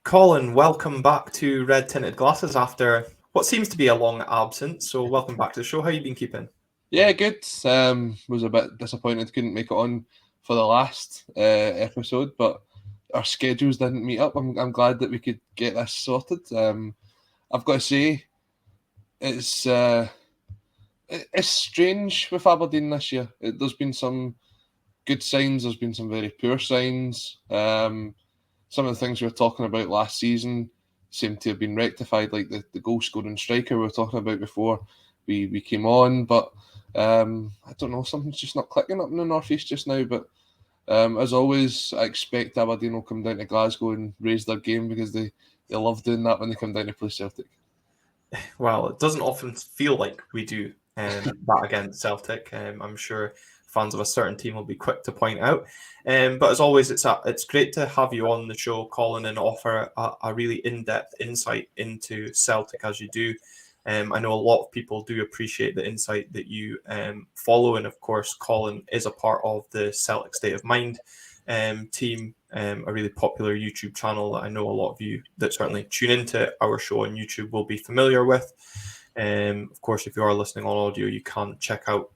Colin, welcome back to Red Tinted Glasses after what seems to be a long absence. So welcome back to the show. How you been keeping? Yeah, good. Was a bit disappointed couldn't make it on for the last episode, but our schedules didn't meet up. I'm glad that we could get this sorted. I've got to say, it's it's strange with Aberdeen this year. There's been some good signs. There's been some very poor signs. Some of the things we were talking about last season seem to have been rectified, like the goal scoring striker we were talking about before we came on. But I don't know, something's just not clicking up in the North East just now. But as always, I expect Aberdeen will come down to Glasgow and raise their game because they love doing that when they come down to play Celtic. Well, it doesn't often feel like we do that against Celtic. I'm sure fans of a certain team will be quick to point out. But as always, it's great to have you on the show, Colin, and offer a really in-depth insight into Celtic as you do. I know a lot of people do appreciate the insight that you follow, and of course, Colin is a part of the Celtic State of Mind team, a really popular YouTube channel that I know a lot of you that certainly tune into our show on YouTube will be familiar with. Of course, if you are listening on audio, you can check out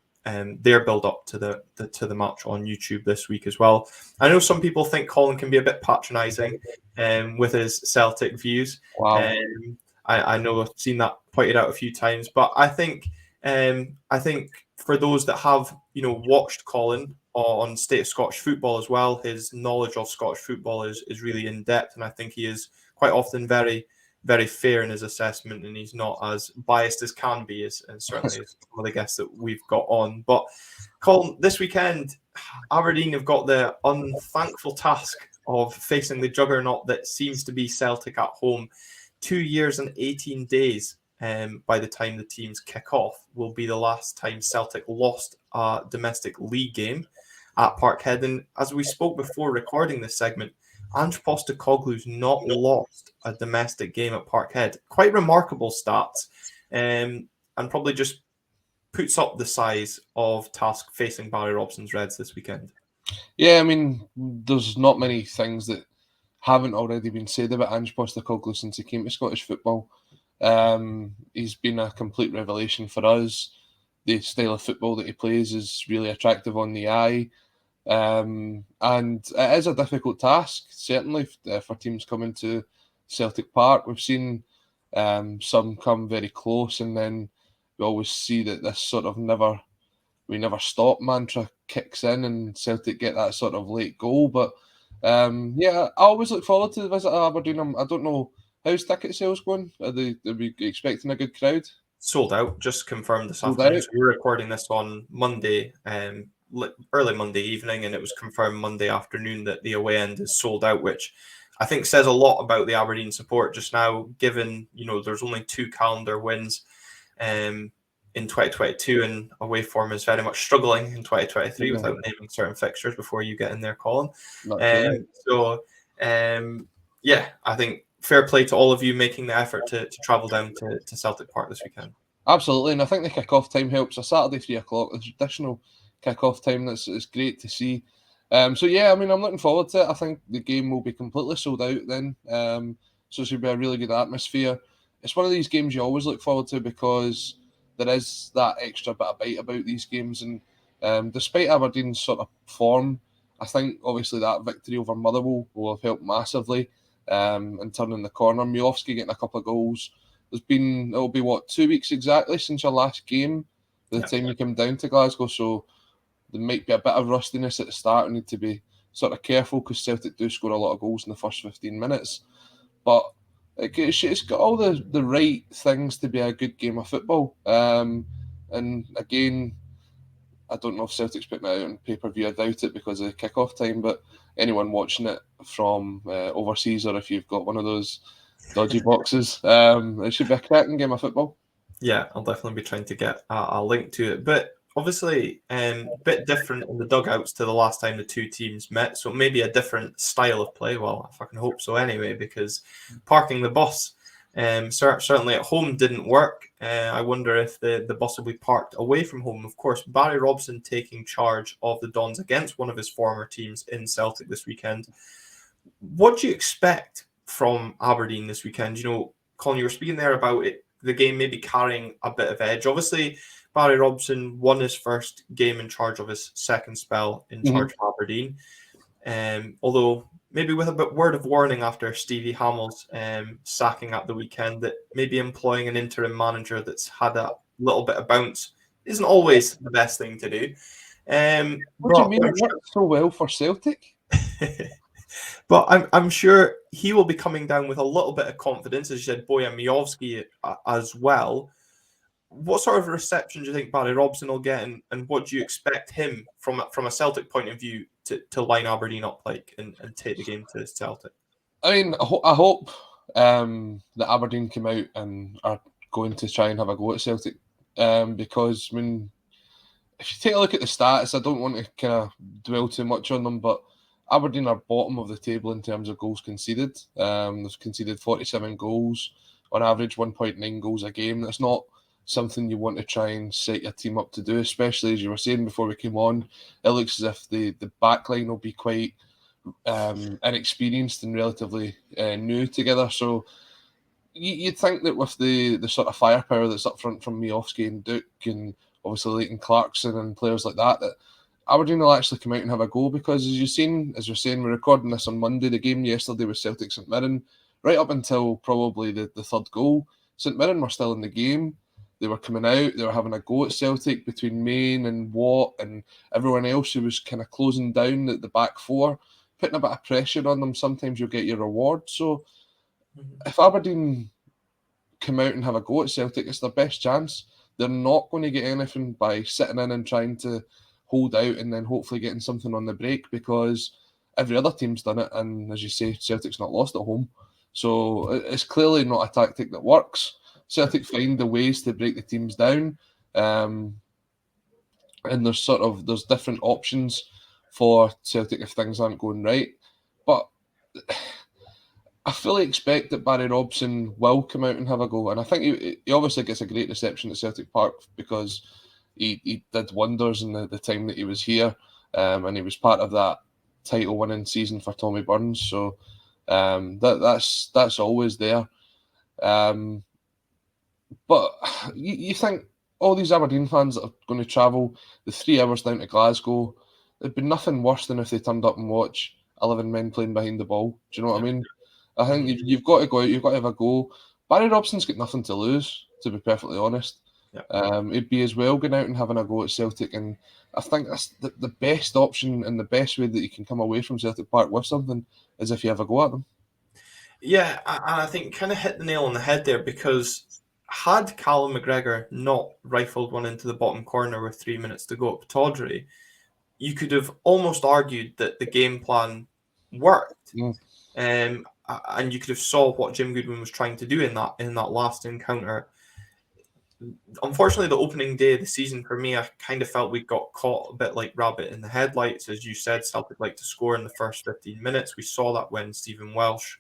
their build up to the match on YouTube this week as well. I know some people think Colin can be a bit patronising with his Celtic views. Wow. I know I've seen that pointed out a few times, but I think for those that have watched Colin on State of Scottish Football as well, his knowledge of Scottish football is really in depth, and I think he is quite often very, very fair in his assessment, and he's not as biased as can be, and certainly as some of the guests that we've got on. But Colin, this weekend, Aberdeen have got the unthankful task of facing the juggernaut that seems to be Celtic at home. 2 years and 18 days by the time the teams kick off will be the last time Celtic lost a domestic league game at Parkhead. And as we spoke before recording this segment, Ange Postecoglou's not lost a domestic game at Parkhead. Quite remarkable stats, and probably just puts up the size of task facing Barry Robson's Reds this weekend. Yeah, I mean, there's not many things that haven't already been said about Ange Postecoglou since he came to Scottish football. He's been a complete revelation for us. The style of football that he plays is really attractive on the eye. And it is a difficult task, certainly for teams coming to Celtic Park. We've seen some come very close, and then we always see that this sort of we never stop mantra kicks in, and Celtic get that sort of late goal. But yeah, I always look forward to the visit of Aberdeen. I don't know, how's ticket sales going? Are we expecting a good crowd? Sold out, just confirmed this Sold afternoon. out? So we're recording this on Monday, early Monday evening, and it was confirmed Monday afternoon that the away end is sold out, which I think says a lot about the Aberdeen support just now, given there's only 2 calendar wins in 2022, and away form is very much struggling in 2023 without naming certain fixtures before you get in there, Colin. Yeah, I think fair play to all of you making the effort to travel down to Celtic Park this weekend. Absolutely, and I think the kick-off time helps. A Saturday 3 o'clock, the traditional kick-off time, it's great to see. So yeah, I mean, I'm looking forward to it. I think the game will be completely sold out then. So it should be a really good atmosphere. It's one of these games you always look forward to because there is that extra bit of bite about these games. And despite Aberdeen's sort of form, I think obviously that victory over Motherwell will have helped massively in turning the corner. Miovski getting a couple of goals. It'll be 2 weeks exactly since your last game by the time you come down to Glasgow. So there might be a bit of rustiness at the start. We need to be sort of careful because Celtic do score a lot of goals in the first 15 minutes. But it's got all the right things to be a good game of football. And again, I don't know if Celtic's putting it out on pay-per-view. I doubt it because of the kick-off time. But anyone watching it from overseas, or if you've got one of those dodgy boxes, it should be a cracking game of football. Yeah, I'll definitely be trying to get a link to it. But obviously, a bit different in the dugouts to the last time the two teams met. So maybe a different style of play. Well, if I can hope so anyway, because parking the bus certainly at home didn't work. I wonder if the bus will be parked away from home. Of course, Barry Robson taking charge of the Dons against one of his former teams in Celtic this weekend. What do you expect from Aberdeen this weekend. You know, Colin, you were speaking there about it, the game maybe carrying a bit of edge. Obviously, Barry Robson won his first game in charge of his second spell in charge of Aberdeen. Although maybe with a bit word of warning after Stevie Hamill's sacking at the weekend, that maybe employing an interim manager that's had a little bit of bounce isn't always the best thing to do. What do you mean it worked so well for Celtic? But I'm sure he will be coming down with a little bit of confidence, as you said, Bojan Miovski as well. What sort of reception do you think Barry Robson will get, and what do you expect him from a Celtic point of view to line Aberdeen up like and take the game to Celtic? I mean, I hope that Aberdeen come out and are going to try and have a go at Celtic, because when if you take a look at the stats, I don't want to kind of dwell too much on them, but Aberdeen are bottom of the table in terms of goals conceded. They've conceded 47 goals on average, 1.9 goals a game. That's not something you want to try and set your team up to do, especially as you were saying before we came on. It looks as if the back line will be quite inexperienced and relatively new together. So you'd think that with the sort of firepower that's up front from Miovski and Duke and obviously Leighton Clarkson and players like that, that Aberdeen will actually come out and have a go, because as you're saying, we're recording this on Monday. The game yesterday was Celtic St Mirren. Right up until probably the third goal, St Mirren were still in the game. They were coming out, they were having a go at Celtic between Main and Watt and everyone else who was kind of closing down the back four, putting a bit of pressure on them. Sometimes you'll get your reward. So if Aberdeen come out and have a go at Celtic, it's their best chance. They're not going to get anything by sitting in and trying to hold out and then hopefully getting something on the break, because every other team's done it, and as you say, Celtic's not lost at home. So it's clearly not a tactic that works. Celtic find the ways to break the teams down, and there's different options for Celtic if things aren't going right. But I fully expect that Barry Robson will come out and have a go, and I think he obviously gets a great reception at Celtic Park because he did wonders in the time that he was here, and he was part of that title-winning season for Tommy Burns. So that's always there. But you think all these Aberdeen fans that are going to travel the 3 hours down to Glasgow, it'd be nothing worse than if they turned up and watch 11 men playing behind the ball. Do you know what I mean? I think you've got to go out, you've got to have a go. Barry Robson's got nothing to lose, to be perfectly honest. It'd be as well going out and having a go at Celtic, and I think that's the best option and the best way that you can come away from Celtic Park with something is if you have a go at them. Yeah, and I think kind of hit the nail on the head there, because had Callum McGregor not rifled one into the bottom corner with 3 minutes to go at Pittodrie, you could have almost argued that the game plan worked. And you could have saw what Jim Goodwin was trying to do in that last encounter. Unfortunately, the opening day of the season for me, I kind of felt we got caught a bit like rabbit in the headlights. As you said, Celtic like to score in the first 15 minutes. We saw that when Stephen Welsh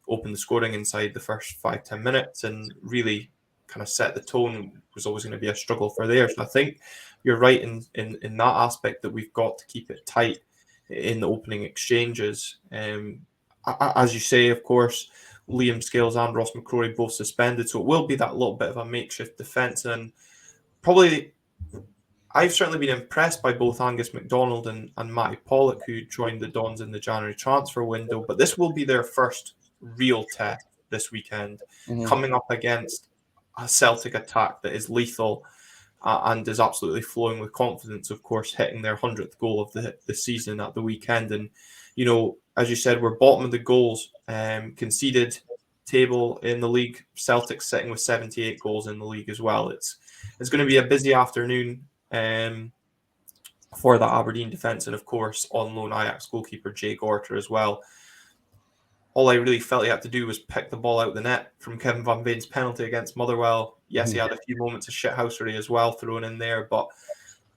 opened the scoring inside the first 5-10 minutes and really kind of set the tone. It was always going to be a struggle for there. So I think you're right in that aspect, that we've got to keep it tight in the opening exchanges. As you say, of course, Liam Scales and Ross McCrory both suspended, so it will be that little bit of a makeshift defence. And probably, I've certainly been impressed by both Angus MacDonald and Matty Pollock, who joined the Dons in the January transfer window. But this will be their first real test this weekend, coming up against a Celtic attack that is lethal and is absolutely flowing with confidence, of course, hitting their 100th goal of the season at the weekend. And, you know, as you said, we're bottom of the goals conceded table in the league. Celtic sitting with 78 goals in the league as well. It's going to be a busy afternoon for that Aberdeen defence, and of course on loan Ajax goalkeeper Jay Gorter as well. All I really felt he had to do was pick the ball out the net from Kevin Van Veen's penalty against Motherwell. Yes, he had a few moments of shithousery as well thrown in there, but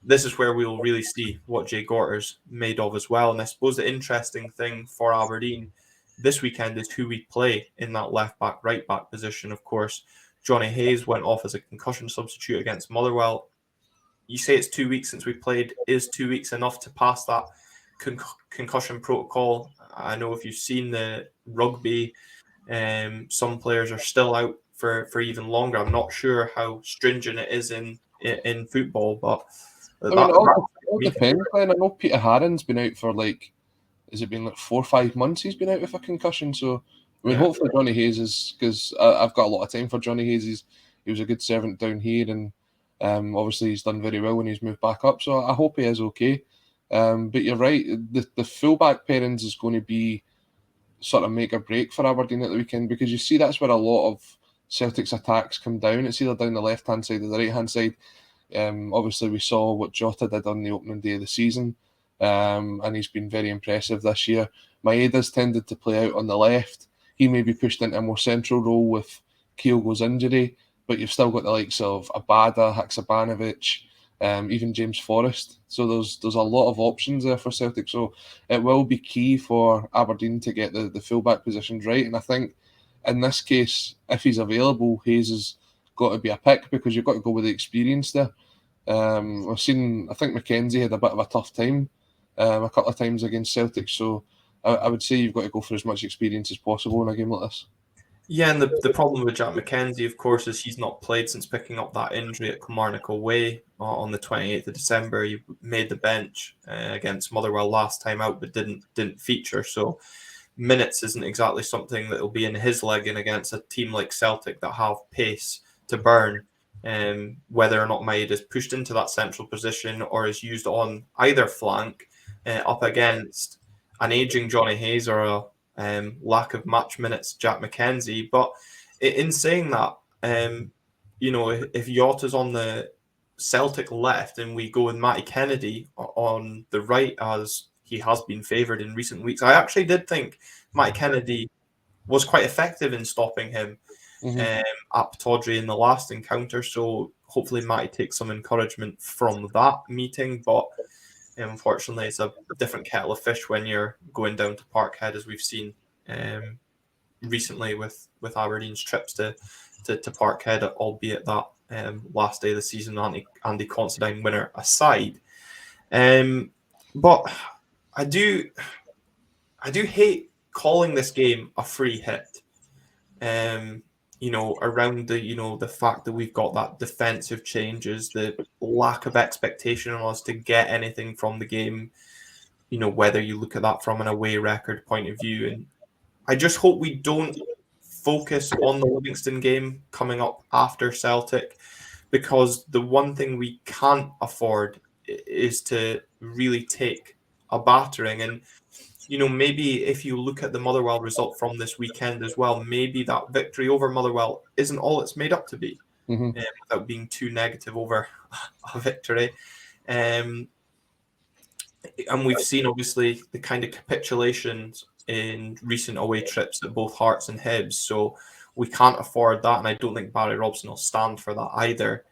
this is where we'll really see what Jay Gorter's made of as well. And I suppose the interesting thing for Aberdeen this weekend is who we play in that left back, right back position. Of course, Johnny Hayes went off as a concussion substitute against Motherwell. You say it's 2 weeks since we played. Is 2 weeks enough to pass that concussion protocol. I know if you've seen the rugby, some players are still out for even longer. I'm not sure how stringent it is in football, but I mean, it all depends. Glenn. I know Peter Harron's been out for has it been 4 or 5 months he's been out with a concussion? So, I mean, hopefully Johnny Hayes is, because I've got a lot of time for Johnny Hayes. He was a good servant down here, and obviously he's done very well when he's moved back up. So I hope he is okay. But you're right, the fullback pairings is going to be sort of make or break for Aberdeen at the weekend, because you see that's where a lot of Celtic's attacks come down. It's either down the left-hand side or the right-hand side. Obviously, we saw what Jota did on the opening day of the season, and he's been very impressive this year. Maeda's tended to play out on the left. He may be pushed into a more central role with Kyogo's injury, but you've still got the likes of Abada, Haksabanovic, even James Forrest. So there's a lot of options there for Celtic. So it will be key for Aberdeen to get the fullback positions right. And I think in this case, if he's available, Hayes has got to be a pick, because you've got to go with the experience there. I think McKenzie had a bit of a tough time a couple of times against Celtic. So I would say you've got to go for as much experience as possible in a game like this. Yeah, and the problem with Jack McKenzie, of course, is he's not played since picking up that injury at Kilmarnock away on the 28th of December. He made the bench against Motherwell last time out, but didn't feature. So minutes isn't exactly something that will be in his legging against a team like Celtic that have pace to burn. Whether or not Maeda is pushed into that central position or is used on either flank up against an ageing Johnny Hayes or a lack of match minutes Jack McKenzie. But in saying that, if Yota's on the Celtic left and we go with Matty Kennedy on the right, as he has been favoured in recent weeks, I actually did think Matty Kennedy was quite effective in stopping him at Tawdry in the last encounter. So hopefully Matty takes some encouragement from that meeting. But unfortunately, it's a different kettle of fish when you're going down to Parkhead, as we've seen recently with Aberdeen's trips to Parkhead, albeit that last day of the season, Andy Considine winner aside. But I do hate calling this game a free hit. Around the fact that we've got that defensive changes, the lack of expectation on us to get anything from the game, whether you look at that from an away record point of view. And I just hope we don't focus on the Livingston game coming up after Celtic, because the one thing we can't afford is to really take a battering. And maybe if you look at the Motherwell result from this weekend as well, maybe that victory over Motherwell isn't all it's made up to be, without being too negative over a victory. And we've seen, obviously, the kind of capitulations in recent away trips at both Hearts and Hibs. So we can't afford that, and I don't think Barry Robson will stand for that either.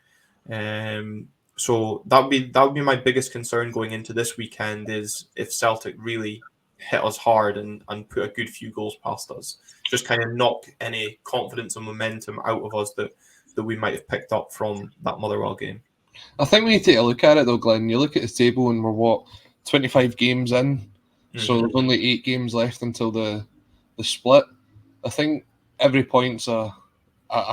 So that would be my biggest concern going into this weekend, is if Celtic really hit us hard and put a good few goals past us, just kind of knock any confidence and momentum out of us that we might have picked up from that Motherwell game. I think when you take a look at it though, Glenn, you look at the table and we're 25 games in, so there's only 8 games left until the split. I think every point's a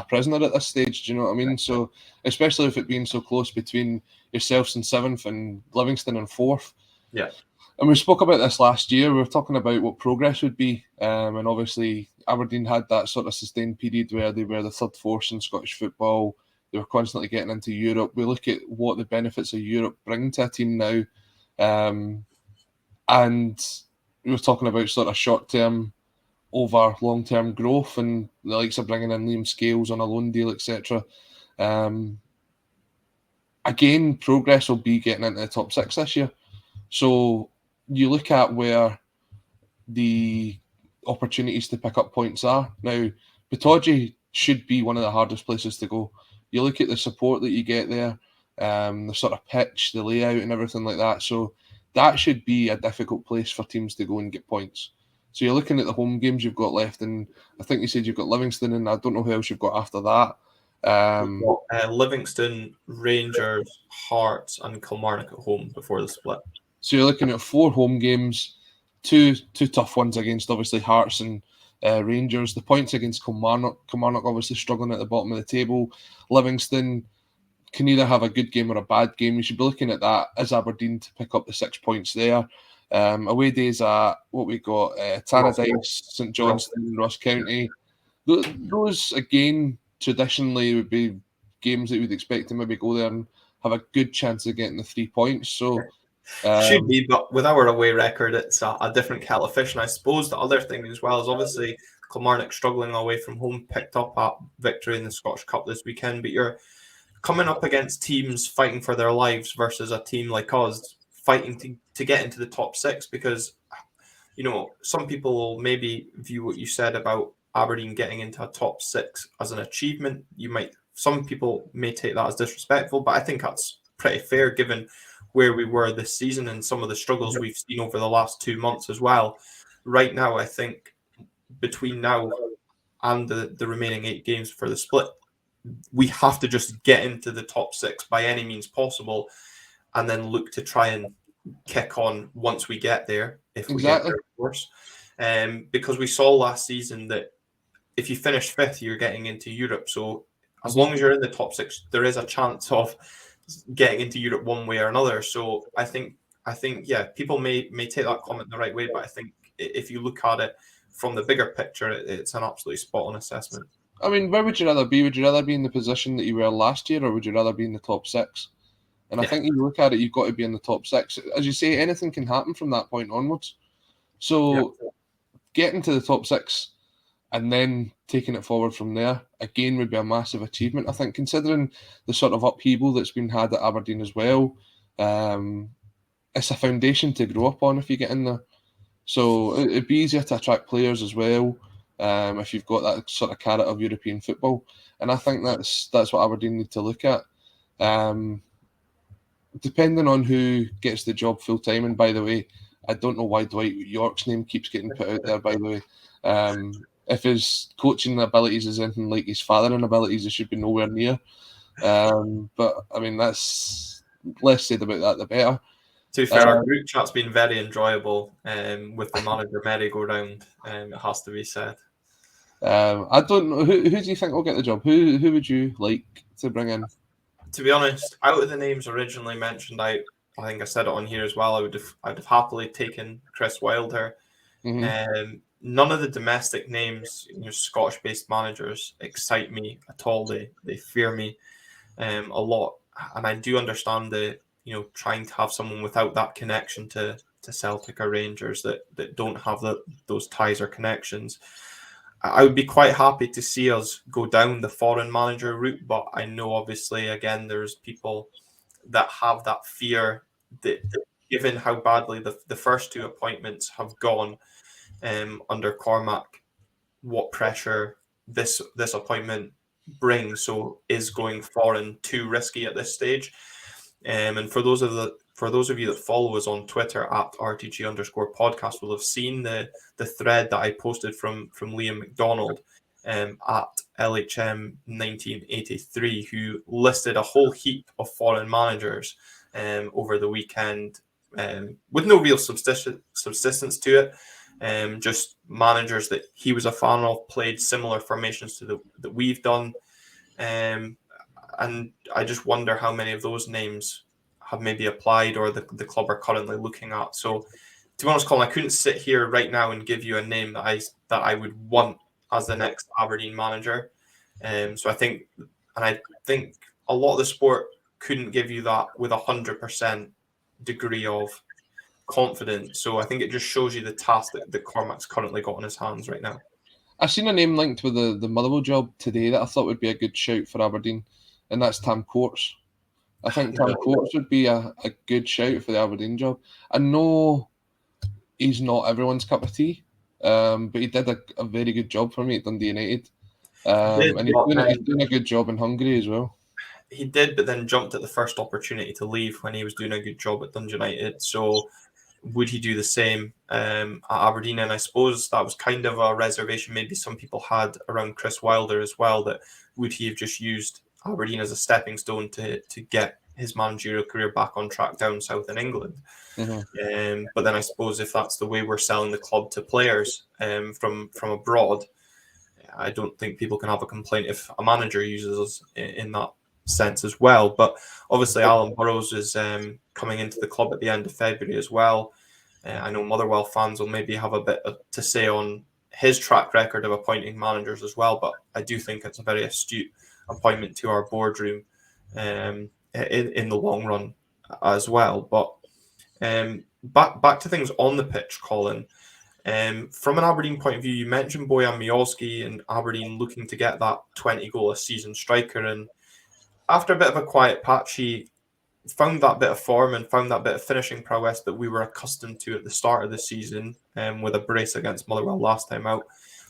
prisoner at this stage. Do you know what I mean? So especially with it being so close between yourselves in 7th and Livingston in 4th. Yeah. And we spoke about this last year. We were talking about what progress would be. And obviously Aberdeen had that sort of sustained period where they were the third force in Scottish football. They were constantly getting into Europe. We look at what the benefits of Europe bring to a team now. And we were talking about sort of short-term over long-term growth, and the likes of bringing in Liam Scales on a loan deal, etc. Again, progress will be getting into the top 6 this year. So you look at where the opportunities to pick up points are. Now, Pittodrie should be one of the hardest places to go. You look at the support that you get there, the sort of pitch, the layout and everything like that. So that should be a difficult place for teams to go and get points. So you're looking at the home games you've got left, and I think you said you've got Livingston, and I don't know who else you've got after that. Livingston, Rangers, Hearts and Kilmarnock at home before the split. So you're looking at 4 home games, two tough ones against obviously Hearts and Rangers. The points against Kilmarnock obviously struggling at the bottom of the table. Livingston can either have a good game or a bad game. You should be looking at that as Aberdeen to pick up the 6 points there. Away days at what we got, Tannadice, St Johnstone, Ross County. Those again traditionally would be games that we'd expect to maybe go there and have a good chance of getting the 3 points. So should be, but with our away record, it's a different kettle of fish. And I suppose the other thing as well is obviously Kilmarnock struggling away from home, picked up a victory in the Scottish Cup this weekend, but you're coming up against teams fighting for their lives versus a team like us fighting to get into the top 6, because some people will maybe view what you said about Aberdeen getting into a top 6 as an achievement. Some people may take that as disrespectful, but I think that's pretty fair given where we were this season and some of the struggles we've seen over the last 2 months as well. Right now, I think between now and the remaining 8 games for the split, we have to just get into the top 6 by any means possible, and then look to try and kick on once we get there, if we get there, of course. Because we saw last season that if you finish 5th, you're getting into Europe. So as long as you're in the top 6, there is a chance of getting into Europe one way or another. So I think, yeah, people may take that comment the right way, but I think if you look at it from the bigger picture, it's an absolutely spot-on assessment. I mean, where would you rather be? Would you rather be in the position that you were last year, or would you rather be in the top 6? And I think you look at it, you've got to be in the top 6. As you say, anything can happen from that point onwards. So getting to the top 6 and then taking it forward from there, again, would be a massive achievement. I think, considering the sort of upheaval that's been had at Aberdeen as well, it's a foundation to grow up on if you get in there. So it'd be easier to attract players as well if you've got that sort of carrot of European football. And I think that's what Aberdeen need to look at. Depending on who gets the job full time, and by the way, I don't know why Dwight York's name keeps getting put out there, by the way. If his coaching abilities is anything like his fathering abilities, it should be nowhere near. But I mean, that's less said about that, the better. To be fair, our group chat's been very enjoyable with the manager merry-go-round, it has to be said. I don't know. Who do you think will get the job? Who would you like to bring in? To be honest, out of the names originally mentioned, I think I said it on here as well, I'd have happily taken Chris Wilder. Mm-hmm. None of the domestic names, Scottish-based managers, excite me at all. They fear me a lot, and I do understand the trying to have someone without that connection to Celtic or Rangers that don't have those ties or connections. I would be quite happy to see us go down the foreign manager route, but I know obviously again there's people that have that fear that given how badly the first 2 appointments have gone under Cormac, what pressure this appointment brings. So is going foreign too risky at this stage? And for those of you that follow us on Twitter at RTG_podcast will have seen the thread that I posted from Liam McDonald at LHM 1983, who listed a whole heap of foreign managers over the weekend with no real subsistence to it. Just managers that he was a fan of, played similar formations to that we've done. And I just wonder how many of those names have maybe applied or the club are currently looking at. So, to be honest, Colin, I couldn't sit here right now and give you a name that I would want as the next Aberdeen manager. So I think a lot of the sport couldn't give you that with 100% degree of confidence. So I think it just shows you the task that Cormac's currently got on his hands right now. I've seen a name linked with the Motherwell job today that I thought would be a good shout for Aberdeen, and that's Tam Courts. I think Tam Courts would be a good shout for the Aberdeen job. I know he's not everyone's cup of tea, but he did a very good job for me at Dundee United. And he's doing a good job in Hungary as well. He did, but then jumped at the first opportunity to leave when he was doing a good job at Dundee United. So would he do the same at Aberdeen? And I suppose that was kind of a reservation maybe some people had around Chris Wilder as well, that would he have just used Aberdeen as a stepping stone to get his managerial career back on track down south in England. But then I suppose if that's the way we're selling the club to players from abroad, I don't think people can have a complaint if a manager uses us in that sense as well. But obviously, Alan Burrows is coming into the club at the end of February as well. I know Motherwell fans will maybe have a bit to say on his track record of appointing managers as well, but I do think it's a very astute appointment to our boardroom in the long run as well. But back to things on the pitch, Colin. From an Aberdeen point of view, you mentioned Bojan Miovski and Aberdeen looking to get that 20-goal-a-season striker, and after a bit of a quiet patch, he found that bit of form and found that bit of finishing prowess that we were accustomed to at the start of the season, with a brace against Motherwell last time out.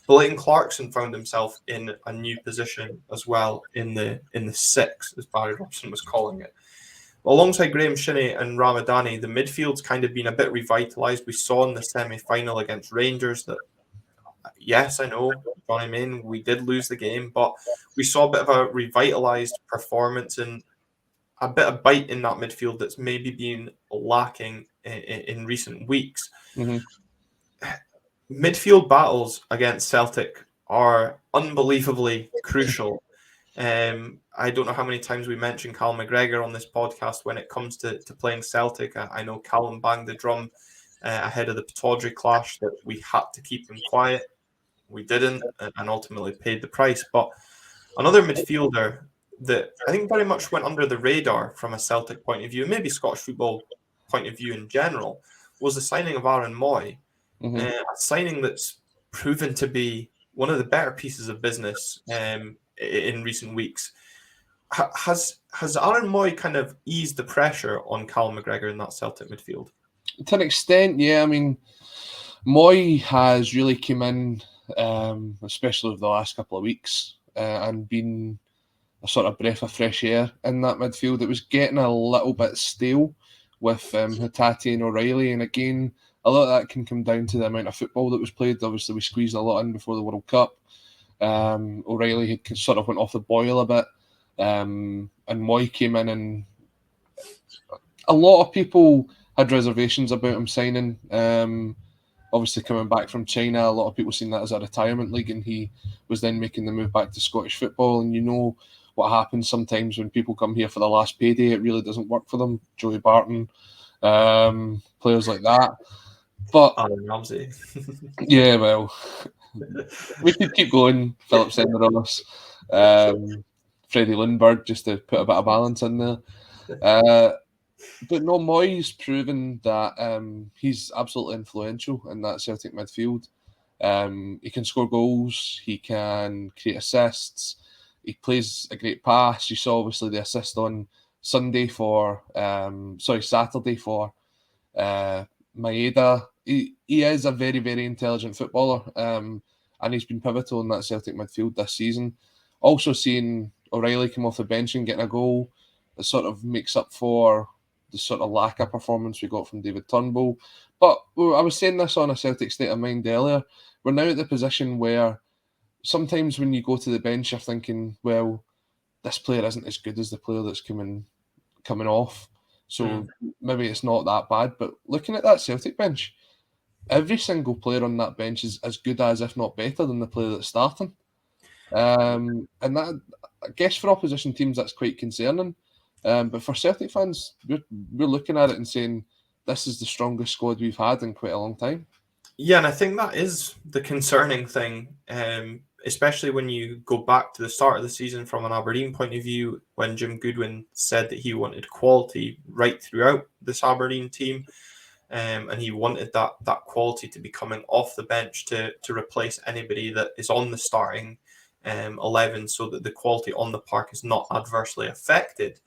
But Leighton Clarkson found himself in a new position as well in the six, as Barry Robson was calling it. Alongside Graham Shinney and Ramadani, the midfield's kind of been a bit revitalised. We saw in the semi-final against Rangers that, yes, I know, Johnny Main, we did lose the game, but we saw a bit of a revitalised performance and a bit of bite in that midfield that's maybe been lacking in recent weeks. Midfield battles against Celtic are unbelievably crucial. I don't know how many times we mentioned Cal McGregor on this podcast when it comes to playing Celtic. I know Callum banged the drum ahead of the Pataudry clash that we had to keep him quiet. We didn't, and ultimately paid the price. But another midfielder that I think very much went under the radar from a Celtic point of view, and maybe Scottish football point of view in general, was the signing of Aaron Moy. A signing that's proven to be one of the better pieces of business in recent weeks. Has Aaron Moy kind of eased the pressure on Cal McGregor in that Celtic midfield? To an extent, yeah. I mean, Moy has really come in, especially over the last couple of weeks, and been a sort of breath of fresh air in that midfield. It was getting a little bit stale with Hatate and O'Reilly, and again, a lot of that can come down to the amount of football that was played. Obviously, we squeezed a lot in before the World Cup. O'Reilly had sort of went off the boil a bit, and Moy came in, and a lot of people had reservations about him signing. Obviously, coming back from China, a lot of people seen that as a retirement league, and he was then making the move back to Scottish football. And you know what happens sometimes when people come here for the last payday, it really doesn't work for them. Joey Barton, players like that. But Alan Ramsey. Yeah, well, we could keep going. Philip Senderos, Freddie Lindbergh, just to put a bit of balance in there. But no, Moy's proven that he's absolutely influential in that Celtic midfield. He can score goals, he can create assists, he plays a great pass. You saw obviously the assist on Saturday for Maeda. He is a very, very intelligent footballer, and he's been pivotal in that Celtic midfield this season. Also seeing O'Reilly come off the bench and getting a goal, it sort of makes up for the sort of lack of performance we got from David Turnbull. But I was saying this on a Celtic State of Mind earlier. We're now at the position where sometimes when you go to the bench, you're thinking, well, this player isn't as good as the player that's coming off. So maybe it's not that bad. But looking at that Celtic bench, every single player on that bench is as good as, if not better, than the player that's starting. And that, I guess, for opposition teams, that's quite concerning. But for Celtic fans, we're looking at it and saying this is the strongest squad we've had in quite a long time. Yeah, and I think that is the concerning thing, especially when you go back to the start of the season from an Aberdeen point of view, when Jim Goodwin said that he wanted quality right throughout this Aberdeen team, and he wanted that quality to be coming off the bench to replace anybody that is on the starting 11, so that the quality on the park is not adversely affected.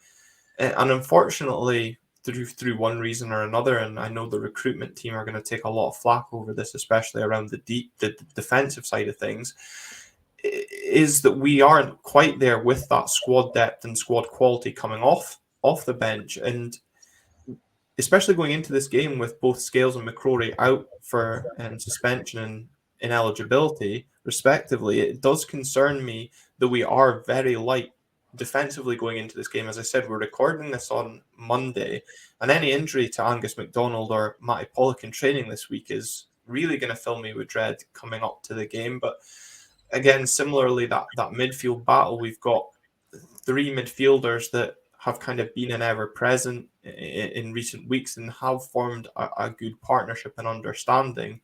And unfortunately, through one reason or another, and I know the recruitment team are going to take a lot of flack over this, especially around the defensive side of things, is that we aren't quite there with that squad depth and squad quality coming off the bench. And especially going into this game with both Scales and McCrory out for suspension and ineligibility, respectively, it does concern me that we are very light defensively going into this game. As I said, we're recording this on Monday, and any injury to Angus MacDonald or Matty Pollock in training this week is really going to fill me with dread coming up to the game. But again, similarly, that midfield battle, we've got three midfielders that have kind of been an ever present in recent weeks and have formed a good partnership and understanding.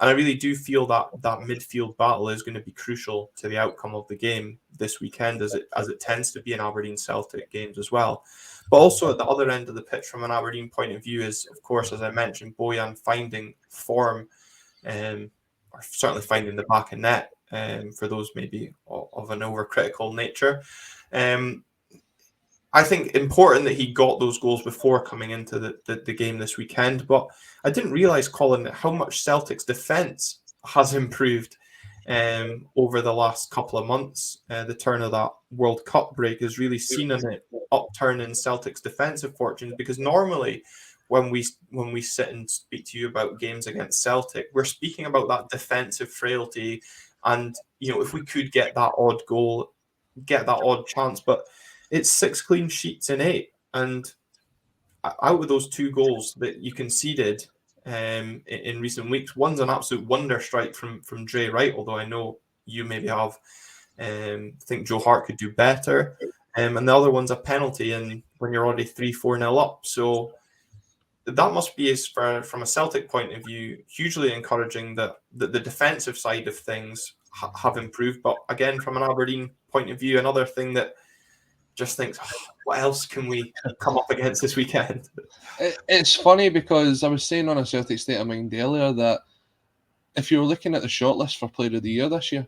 And I really do feel that that midfield battle is going to be crucial to the outcome of the game this weekend, as it tends to be in Aberdeen Celtic games as well. But also at the other end of the pitch, from an Aberdeen point of view, is of course, as I mentioned, Bojan finding form, or certainly finding the back of net. For those maybe of an overcritical nature, I think important that he got those goals before coming into the game this weekend. But I didn't realise, Colin, how much Celtic's defence has improved over the last couple of months. The turn of that World Cup break has really seen an upturn in Celtic's defensive fortunes, because normally when we sit and speak to you about games against Celtic, we're speaking about that defensive frailty, and if we could get that odd goal, get that odd chance. But it's 6 clean sheets in 8, and out of those 2 goals that you conceded in recent weeks, one's an absolute wonder strike from Dre Wright, although I know you maybe have think Joe Hart could do better, and the other one's a penalty, and when you're already 3-4-0 up. So that must be, from a Celtic point of view, hugely encouraging that the defensive side of things have improved. But again, from an Aberdeen point of view, another thing that just thinks, what else can we come up against this weekend? It's funny because I was saying on a Celtic State of Mind earlier that if you were looking at the shortlist for Player of the Year this year,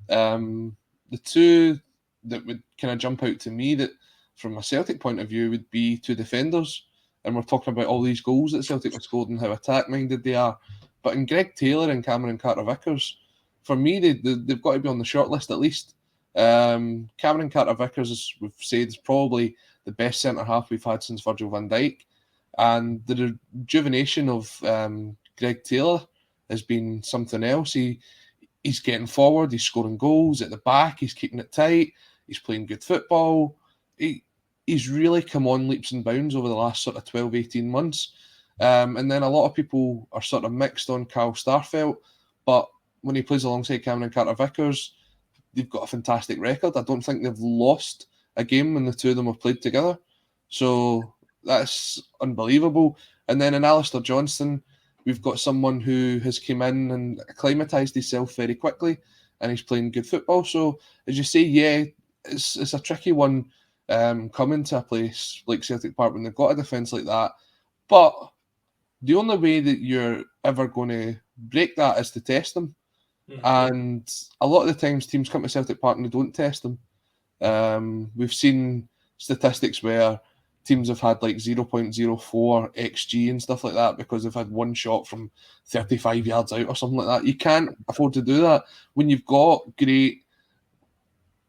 the two that would kind of jump out to me that from a Celtic point of view would be 2 defenders. And we're talking about all these goals that Celtic have scored and how attack-minded they are. But in Greg Taylor and Cameron Carter-Vickers, for me, they've got to be on the shortlist at least. Cameron Carter-Vickers, as we've said, is probably the best centre-half we've had since Virgil van Dijk. And the rejuvenation of Greg Taylor has been something else. He's getting forward, he's scoring goals at the back, he's keeping it tight, he's playing good football. He's really come on leaps and bounds over the last sort of 12, 18 months. And then a lot of people are sort of mixed on Carl Starfelt, but when he plays alongside Cameron Carter-Vickers, they've got a fantastic record. I don't think they've lost a game when the two of them have played together. So that's unbelievable. And then in Alistair Johnston, we've got someone who has come in and acclimatised himself very quickly, and he's playing good football. So as you say, yeah, it's a tricky one coming to a place like Celtic Park when they've got a defence like that. But the only way that you're ever going to break that is to test them. And a lot of the times teams come to Celtic Park and they don't test them. We've seen statistics where teams have had like 0.04 XG and stuff like that because they've had one shot from 35 yards out or something like that. You can't afford to do that when you've got great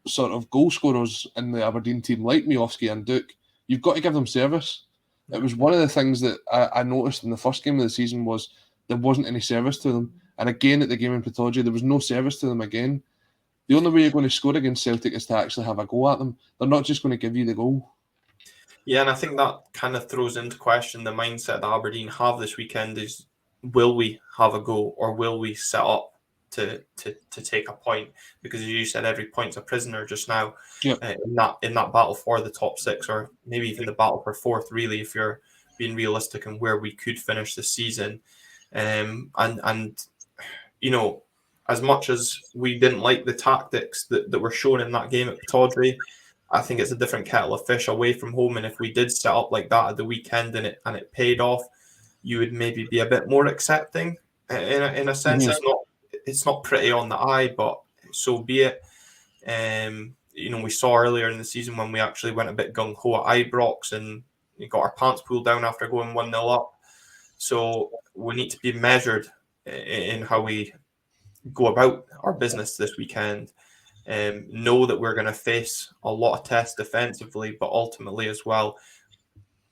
sort of goal scorers in the Aberdeen team like Miovski and Duke. You've got to give them service. It was one of the things that I noticed in the first game of the season was there wasn't any service to them. And again, at the game in Pittodrie, there was no service to them again. The only way you're going to score against Celtic is to actually have a go at them. They're not just going to give you the goal. Yeah, and I think that kind of throws into question the mindset that Aberdeen have this weekend is, will we have a go or will we set up to take a point? Because as you said, every point's a prisoner just now. Yep. In that battle for the top 6, or maybe even the battle for 4th, really, if you're being realistic in where we could finish the season. And as much as we didn't like the tactics that were shown in that game at Pittodrie, I think it's a different kettle of fish away from home. And if we did set up like that at the weekend and it paid off, you would maybe be a bit more accepting. In a sense, it's not pretty on the eye, but so be it. We saw earlier in the season when we actually went a bit gung ho at Ibrox and we got our pants pulled down after going 1-0 up. So we need to be measured in how we go about our business this weekend. Know that we're going to face a lot of tests defensively, but ultimately as well,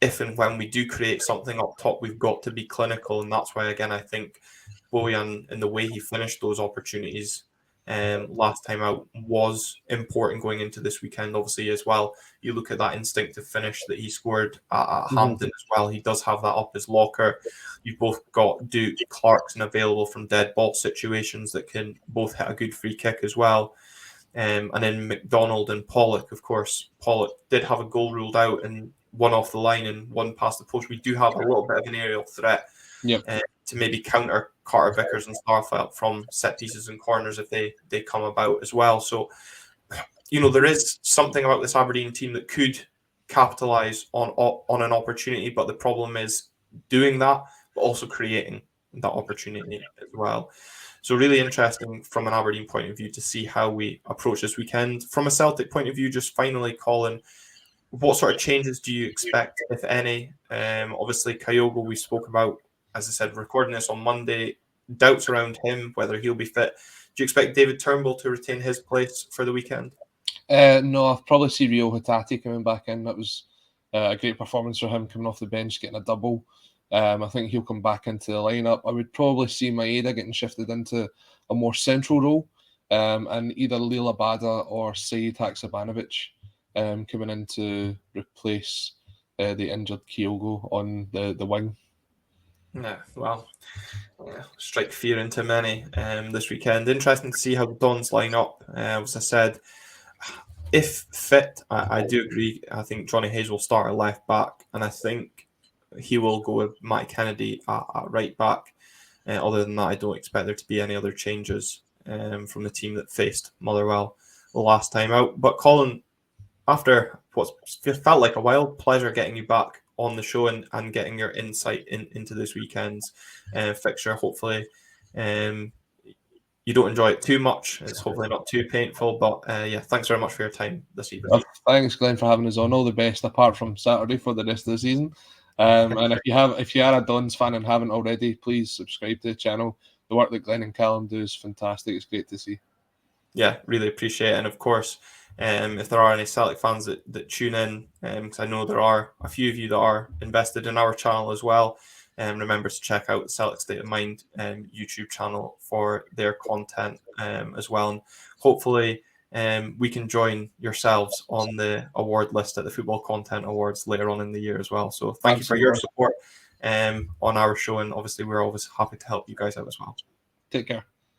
if and when we do create something up top, we've got to be clinical. And that's why, again, I think Bojan, in the way he finished those opportunities, last time out was important going into this weekend, obviously, as well. You look at that instinctive finish that he scored at Hampden as well. He does have that up his locker. You've both got Duke, Clarkson available from dead ball situations that can both hit a good free kick as well. And then McDonald and Pollock, of course. Pollock did have a goal ruled out and one off the line and one past the post. We do have a little bit of an aerial threat to maybe counter Carter Vickers and Starfelt from set pieces and corners if they come about as well. So, there is something about this Aberdeen team that could capitalise on an opportunity, but the problem is doing that, but also creating that opportunity as well. So really interesting from an Aberdeen point of view to see how we approach this weekend. From a Celtic point of view, just finally, Colin, what sort of changes do you expect, if any? Obviously, Kyogo we spoke about, as I said, recording this on Monday. Doubts around him, whether he'll be fit. Do you expect David Turnbull to retain his place for the weekend? No, I'll probably see Rio Hatate coming back in. That was a great performance for him coming off the bench, getting a double. I think he'll come back into the lineup. I would probably see Maeda getting shifted into a more central role, and either Lila Bada or Said Haksabanovic coming in to replace the injured Kyogo on the wing. Yeah, well, strike fear into many this weekend. Interesting to see how the Dons line up. As I said, if fit, I do agree. I think Johnny Hayes will start at left back, and I think he will go with Matt Kennedy at right back. Other than that, I don't expect there to be any other changes from the team that faced Motherwell the last time out. But Colin, after what's felt like a while, pleasure getting you back on the show and getting your insight into this weekend's fixture. Hopefully, you don't enjoy it too much. It's hopefully not too painful. But thanks very much for your time this evening. Thanks, Glenn, for having us on. All the best, apart from Saturday, for the rest of the season. And if you are a Dons fan and haven't already, please subscribe to the channel. The work that Glenn and Callum do is fantastic. It's great to see. Yeah, really appreciate it. And of course, if there are any Celtic fans that tune in, because I know there are a few of you that are invested in our channel as well, remember to check out the Celtic State of Mind YouTube channel for their content as well. And hopefully we can join yourselves on the award list at the Football Content Awards later on in the year as well. So thank you for your support on our show. And obviously, we're always happy to help you guys out as well. Take care.